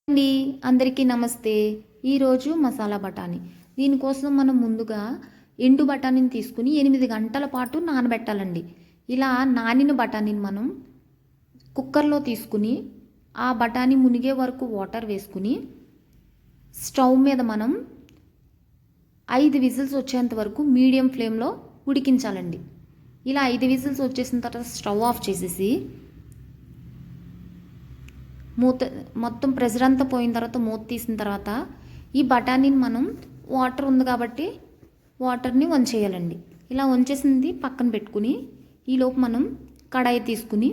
అండి అందరికీ నమస్తే. ఈరోజు మసాలా బఠానీ. దీనికోసం మనం ముందుగా ఎండు బఠానీని తీసుకుని 8 గంటల పాటు నానబెట్టాలండి. ఇలా నానిన బఠానీని మనం కుక్కర్లో తీసుకుని ఆ బఠానీ మునిగే వరకు వాటర్ వేసుకుని స్టవ్ మీద మనం 5 విజిల్స్ వచ్చేంత వరకు మీడియం ఫ్లేమ్లో ఉడికించాలండి. ఇలా 5 విజిల్స్ వచ్చేసిన తర్వాత స్టవ్ ఆఫ్ చేసేసి మూత మొత్తం ప్రెషర్ అంతా పోయిన తర్వాత మూత తీసిన తర్వాత ఈ బఠానీని మనం వాటర్ ఉంది కాబట్టి వాటర్ని వంచేయాలండి. ఇలా వంచేసింది పక్కన పెట్టుకుని ఈలోపు మనం కడాయి తీసుకుని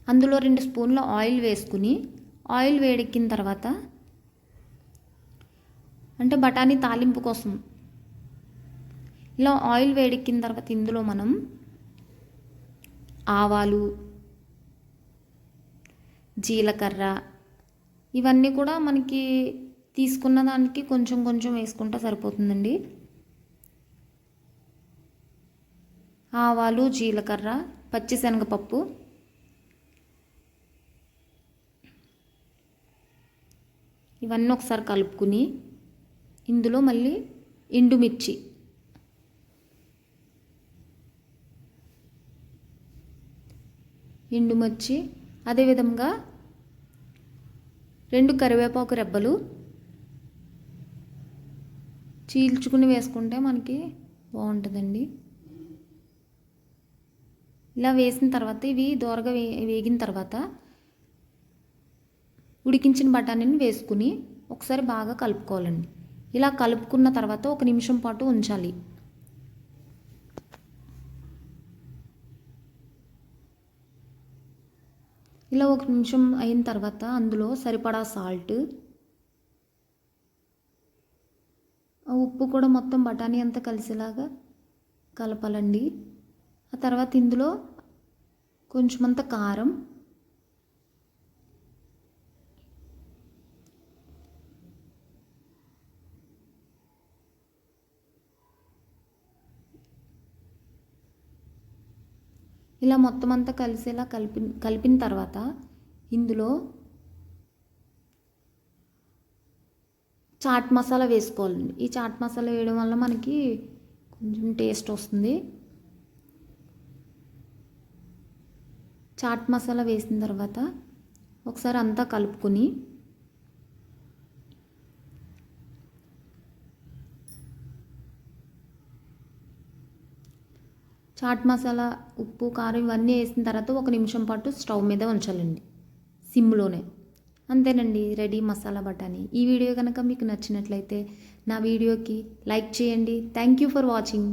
అందులో 2 స్పూన్ల ఆయిల్ వేసుకుని ఆయిల్ వేడెక్కిన తర్వాత అంటే బఠానీ తాలింపు కోసం ఇలా ఆయిల్ వేడెక్కిన తర్వాత ఇందులో మనం ఆవాలు, జీలకర్ర ఇవన్నీ కూడా మనకి తీసుకున్న దానికి కొంచెం కొంచెం వేసుకుంటే సరిపోతుందండి. ఆవాలు, జీలకర్ర, పచ్చిశనగపప్పు, ఇవన్నీ ఒకసారి కలుపుకుని ఇందులో మళ్ళీ ఎండుమిర్చి, అదేవిధంగా 2 కరివేపాకు రెబ్బలు చీల్చుకుని వేసుకుంటే మనకి బాగుంటుందండి. ఇలా వేసిన తర్వాత ఇవి దోరగా వేగిన తర్వాత ఉడికించిన బఠానీని వేసుకుని ఒకసారి బాగా కలుపుకోవాలండి. ఇలా కలుపుకున్న తర్వాత 1 నిమిషం పాటు ఉంచాలి. ఇలా 1 నిమిషం అయిన తర్వాత అందులో సరిపడా సాల్ట్, ఉప్పు కూడా మొత్తం బఠానీ అంతా కలిసేలాగా కలపాలండి. ఆ తర్వాత ఇందులో కొంచెమంత కారం, ఇలా మొత్తం అంతా కలిసేలా కలిపిన తర్వాత ఇందులో చాట్ మసాలా వేసుకోవాలండి. ఈ చాట్ మసాలా వేయడం వల్ల మనకి కొంచెం టేస్ట్ వస్తుంది. చాట్ మసాలా వేసిన తర్వాత ఒకసారి అంతా కలుపుకొని చాట్ మసాలా, ఉప్పు, కారం ఇవన్నీ వేసిన తర్వాత 1 నిమిషం పాటు స్టవ్ మీద ఉంచాలండి, సిమ్లోనే. అంతేనండి, రెడీ మసాలా బఠానీ. ఈ వీడియో కనుక మీకు నచ్చినట్లయితే నా వీడియోకి లైక్ చేయండి. Thank you for watching.